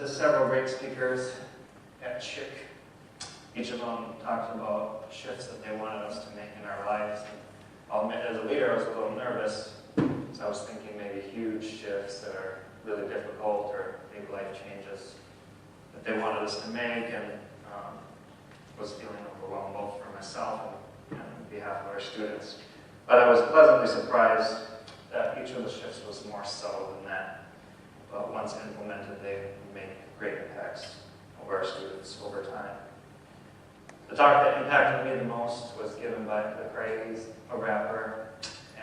to several great speakers at Chick. Each of them talked about shifts that they wanted us to make in our lives. And I'll admit, as a leader, I was a little nervous. So I was thinking maybe huge shifts that are really difficult or big life changes that they wanted us to make, and was feeling overwhelmed both for myself and on behalf of our students. But I was pleasantly surprised that each of the shifts was more subtle than that. But once implemented, they make great impacts over our students over time. The talk that impacted me the most was given by The Craze, a rapper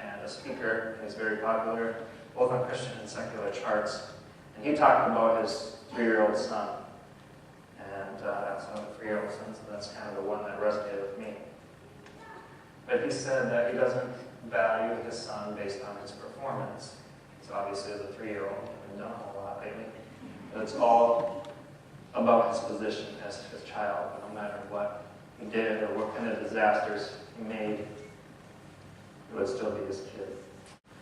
and a speaker. He's very popular, both on Christian and secular charts. And he talked about his 3-year-old son. And that's one of the 3-year-old sons, and that's kind of the one that resonated with me. But he said that he doesn't value his son based on his performance. So obviously, as a 3-year-old, he's done a whole lot lately. But it's all about his position as his child. No matter what he did or what kind of disasters he made, he would still be his kid.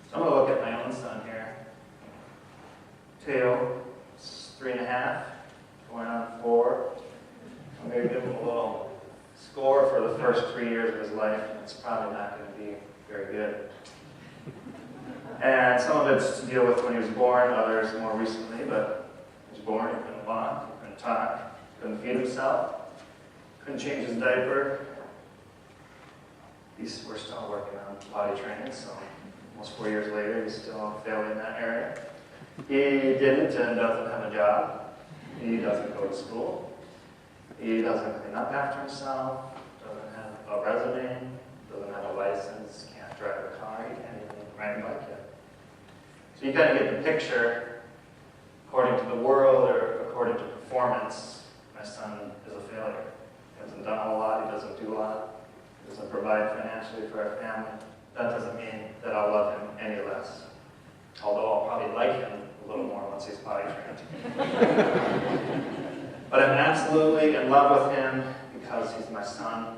So I'm going to look at my own son here. Teo, 3.5, going on 4. I'm going to give him a little score for the first 3 years of his life, and it's probably not going to be very good. And some of it's to deal with when he was born, others more recently, but he was born, he couldn't walk, he couldn't talk, couldn't feed himself, couldn't change his diaper. We're still working on potty training, so almost 4 years later, he's still failing in that area. He didn't and doesn't have a job. He doesn't go to school. He doesn't clean up after himself, doesn't have a resume, doesn't have a license, can't drive a car, he can't even ride a bike yet. So you kind of get the picture. According to the world or according to performance, my son is a failure. He hasn't done a whole lot, he doesn't do a lot, he doesn't provide financially for our family. That doesn't mean that I'll love him any less. Although I'll probably like him a little more once he's potty trained. But I'm absolutely in love with him because he's my son.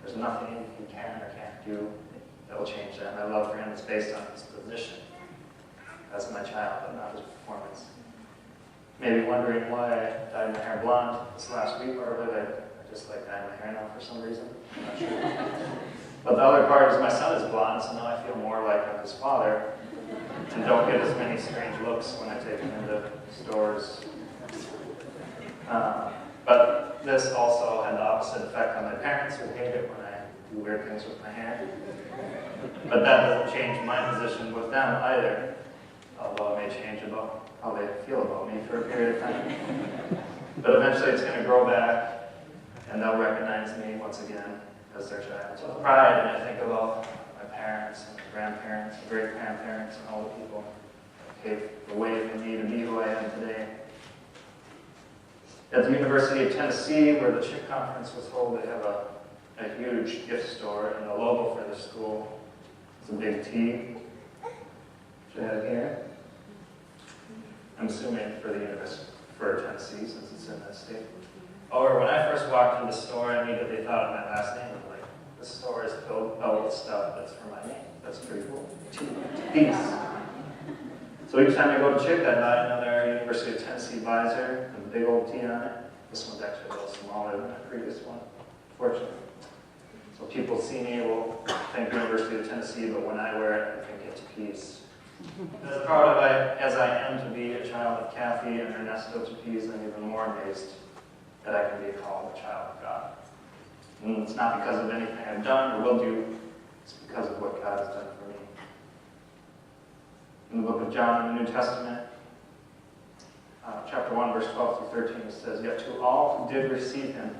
There's nothing he can or can't do that will change that. My love for him is based on his position as my child, but not his performance. Maybe wondering why I dyed my hair blonde this last week, or did I just like dye my hair now for some reason? I'm not sure. But the other part is my son is blonde, so now I feel more like I'm his father and don't get as many strange looks when I take him into stores. But this also had the opposite effect on my parents, who hate it when I do weird things with my hair. But that doesn't change my position with them either, although it may change about how they feel about me for a period of time. But eventually it's going to grow back, and they'll recognize me once again as their child. So with pride, and I think about my parents and grandparents and great-grandparents and all the people that paved the way for me to be who I am today. At the University of Tennessee, where the Chick Conference was held, they have a huge gift store, and the logo for the school is a big T, which I have here. I'm assuming for the University, for Tennessee, since it's in that state. Or when I first walked in the store, I immediately thought of my last name. I'm like, this store is filled with stuff that's for my name. That's pretty cool. Peace. So each time I go to Chick, I buy another University of Tennessee visor, with a big old T on it. This one's actually a little smaller than my previous one, fortunately. So people see me, will think University of Tennessee, but when I wear it, I think it's peace. As proud as I am to be a child of Kathy and Ernesto Tapiz, I'm even more amazed that I can be called a child of God. And it's not because of anything I've done or will do, it's because of what God has done for me. In the book of John in the New Testament, chapter 1, verse 12 through 13, it says, "Yet to all who did receive him,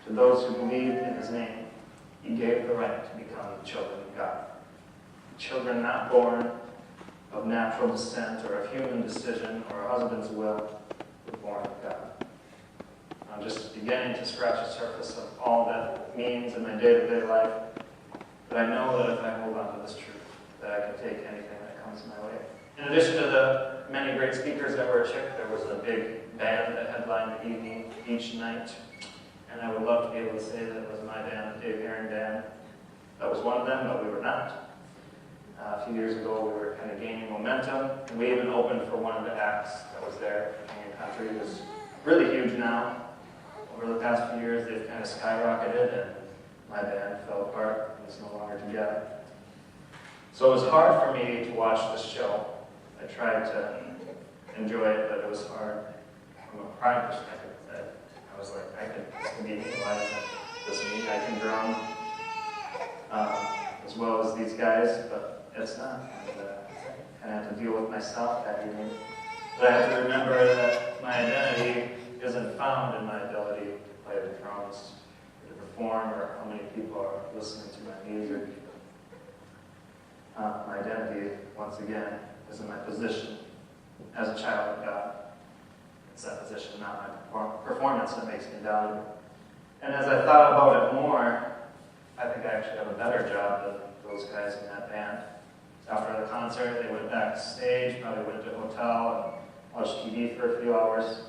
to those who believed in his name, he gave the right to become the children of God. Children not born of natural descent or of human decision or a husband's will, but born of God." I'm just beginning to scratch the surface of all that it means in my day-to-day life, but I know that if I hold on to this truth, that I can take anything that comes my way. In addition to the many great speakers that were at Chick, there was a big band that headlined the evening each night, and I would love to be able to say that it was my band, the Dave Aaron Band. That was one of them, but we were not. A few years ago, we were kind of gaining momentum, and we even opened for one of the acts that was there. King and Country is really huge now. Over the past few years, they've kind of skyrocketed, and my band fell apart and is no longer together. So it was hard for me to watch this show. I tried to enjoy it, but it was hard from a pride perspective. I was like, this can be me. Why isn't this me? I can drum as well as these guys, but it's not. And I had to deal with myself that evening. But I have to remember that my identity isn't found in my ability to play the drums, or to perform, or how many people are listening to my music. My identity, once again, is in my position as a child of God. It's that position, not my performance, that makes me valuable. And as I thought about it more, I think I actually have a better job than those guys in that band. After the concert, they went backstage, probably went to a hotel and watched TV for a few hours.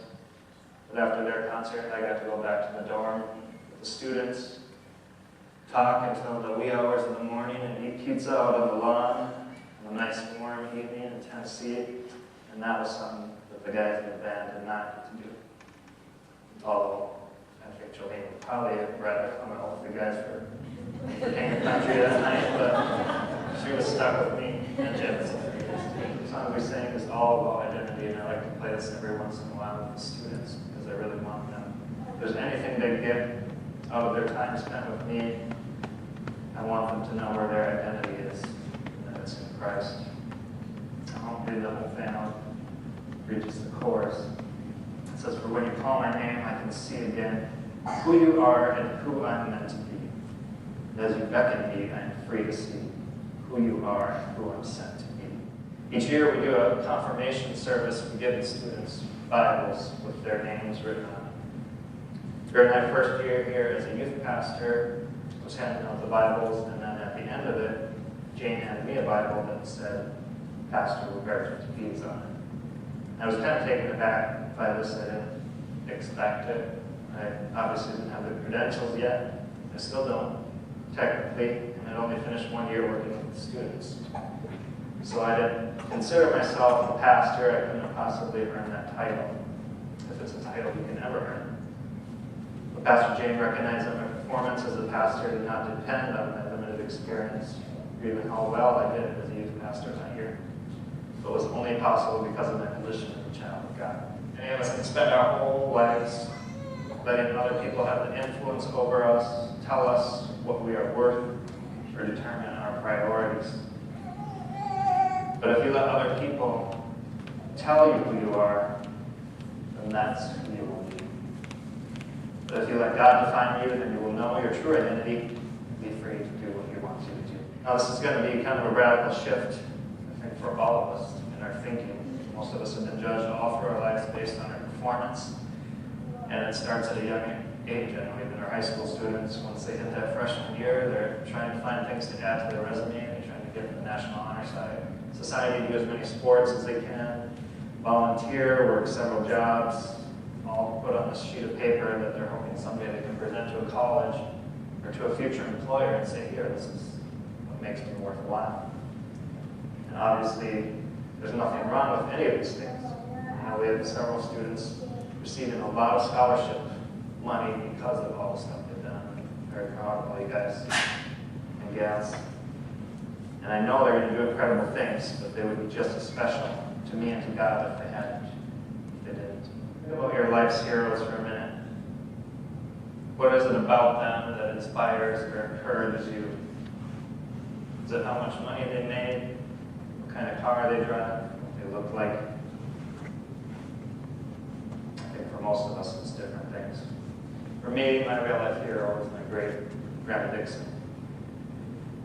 But after their concert, I got to go back to the dorm with the students, talk until the wee hours of the morning, and eat pizza out on the lawn on a nice warm evening in Tennessee. And that was something that the guys in the band did not get to do. Although I think Jolene would probably have rather hung out with the guys for King and Country that night, but she was stuck with me and Jim. The song we sing is all about identity, and I like to play this every once in a while with the students because I really want them. If there's anything they get out of their time spent with me, I want them to know where their identity is, and that it's in Christ. I won't read the whole thing. I'll read just the chorus. It says, "For when you call my name, I can see again who you are and who I'm meant to be. And as you beckon me, I am free to see who you are and who I'm sent to be." Each year we do a confirmation service. We give the students Bibles with their names written on it. During my first year here as a youth pastor, I was handing out the Bibles, and then at the end of it, Jane handed me a Bible that said, "Pastor Roberto Tepiz" on it. I was kind of taken aback by this. I didn't expect it. I obviously didn't have the credentials yet. I still don't, technically, and I'd only finished 1 year working with students. So I didn't consider myself a pastor. I couldn't have possibly earned that title, if it's a title you can ever earn. But Pastor Jane recognized that my performance as a pastor did not depend on my limited experience, or even how well I did as a youth pastor that year. But it was only possible because of my position as a child of God. Many of us can spend our whole lives letting other people have the influence over us, tell us what we are worth, or determine our priorities. But if you let other people tell you who you are, then that's who you will be. But if you let God define you, then you will know your true identity and be free to do what He wants you to do. Now, this is going to be kind of a radical shift, I think, for all of us in our thinking. Most of us have been judged all through our lives based on our performance. And it starts at a young age. I know even our high school students, once they hit that freshman year, they're trying to find things to add to their resume, and they're trying to get in the National Honor Society, do as many sports as they can, volunteer, work several jobs, all put on this sheet of paper that they're hoping someday they can present to a college or to a future employer and say, here, this is what makes me worthwhile. And obviously, there's nothing wrong with any of these things. We have several students receiving a lot of scholarship money because of all the stuff they've done. I'm very proud of all you guys and gals. And I know they're going to do incredible things, but they would be just as special to me and to God if they hadn't, if they didn't. Think about your life's heroes for a minute. What is it about them that inspires or encourages you? Is it how much money they made? What kind of car they drive? What they look like? I think for most of us it's different things. For me, my real life hero is my great Grandma Dixon,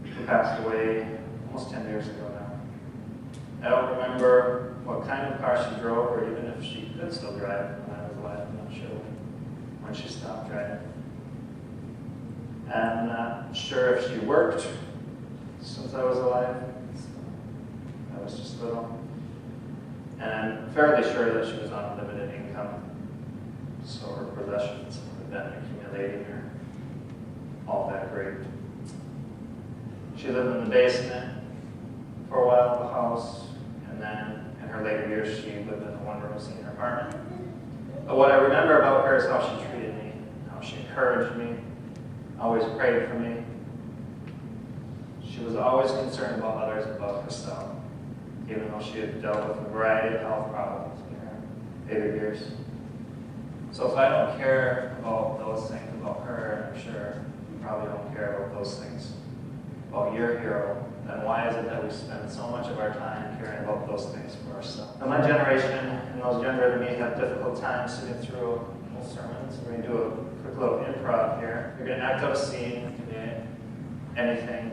who passed away almost 10 years ago now. I don't remember what kind of car she drove, or even if she could still drive when I was alive. I'm not sure when she stopped driving. And I'm not sure if she worked since I was alive. I was just little. And I'm fairly sure that she was on limited income, so her possessions would have been accumulating or all that great. She lived in the basement, house, and then in her later years she lived in a one-room senior apartment. But what I remember about her is how she treated me, how she encouraged me, always prayed for me. She was always concerned about others above herself, even though she had dealt with a variety of health problems in her later years. So if I don't care about those things about her, I'm sure you probably don't care about those things about your hero, then why is it that we spend so much of our time caring about those things for ourselves? Now, my generation and those younger than me have difficult time sitting through whole sermons. We're going to do a quick little improv here. You're going to act out a scene, anything,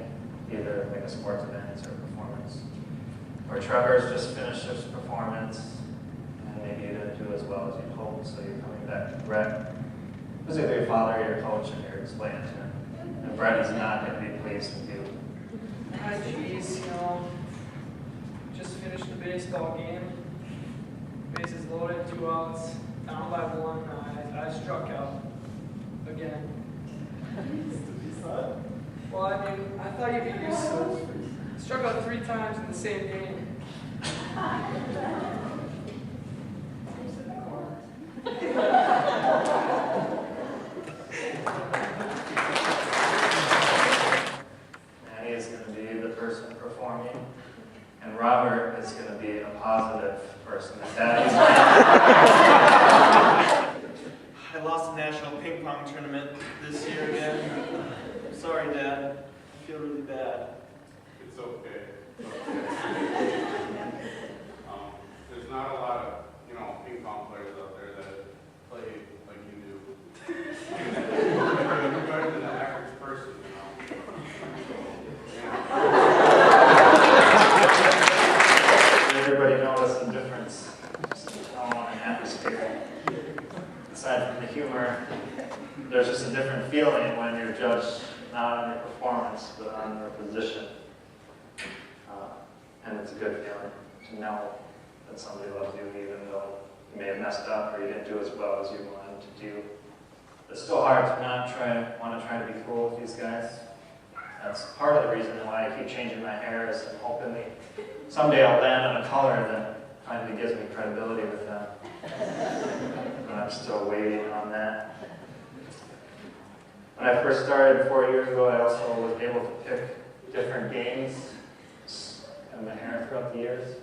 either like a sports event or performance. Or Trevor's just finished his performance, and maybe you didn't do as well as you'd hoped, so you're coming back to Brett. Who's either your father or your coach, and you're explaining to him. And Brett is not going to be pleased with you. Hi, geez, just finished the baseball game. Bases loaded, 2 outs, down by 1. I struck out again. Well, I mean, I thought you'd be used to it. Struck out 3 times in the same game. Manny is going to be the person performing, and Robert is going to be a positive person. I lost the national ping pong tournament this year again. Sorry, Dad. I feel really bad. It's okay. There's not a lot of, ping pong players out there that play like you do. You're better than the average person, Everybody notice the difference in tone and atmosphere. Aside from the humor, there's just a different feeling when you're judged not on your performance, but on your position. And it's a good feeling to know that somebody loves you, even though you may have messed up or you didn't do as well as you wanted to do. It's still hard to not want to try to be cool with these guys. That's part of the reason why I keep changing my hair, is I'm hoping someday I'll land on a color that finally gives me credibility with them. But I'm still waiting on that. When I first started 4 years ago, I also was able to pick different games in my hair throughout the years.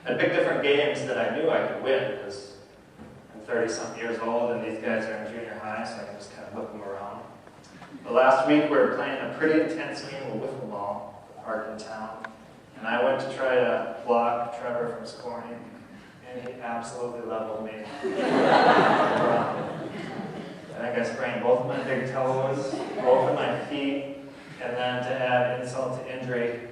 I picked different games that I knew I could win, because I'm 30-something years old and these guys are in junior high, so I can just kind of whip them around. But last week we were playing a pretty intense game of wiffle ball at the park in town, and I went to try to block Trevor from scoring, and he absolutely leveled me. I think I sprained both of my big toes, both of my feet, and then to add insult to injury,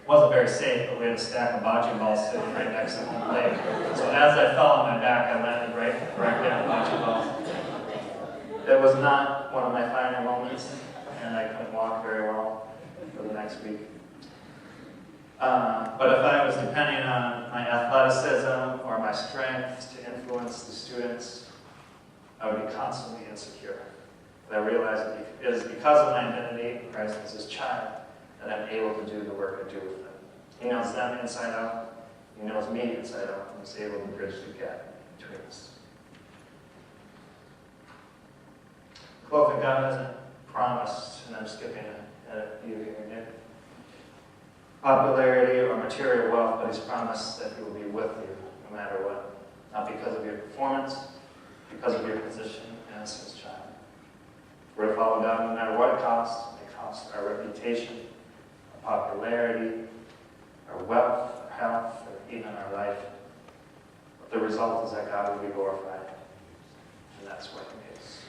wasn't very safe, but we had a stack of bocce balls sitting right next to home plate. So as I fell on my back, I landed right down bocce balls. It was not one of my finer moments, and I couldn't walk very well for the next week. But if I was depending on my athleticism or my strength to influence the students, I would be constantly insecure. But I realized that it is because of my identity in Christ as his child that I'm able to do the work I do with them. He knows them inside out, he knows me inside out, and he's able to bridge the gap between us. The quote that God hasn't promised, and I'm skipping a few here, Nick, popularity or material wealth, but he's promised that he will be with you no matter what. Not because of your performance, because of your position as his child. We're to follow God no matter what it costs. It costs our reputation, our popularity, our wealth, our health, or even our life. But the result is that God will be glorified. And that's what he is.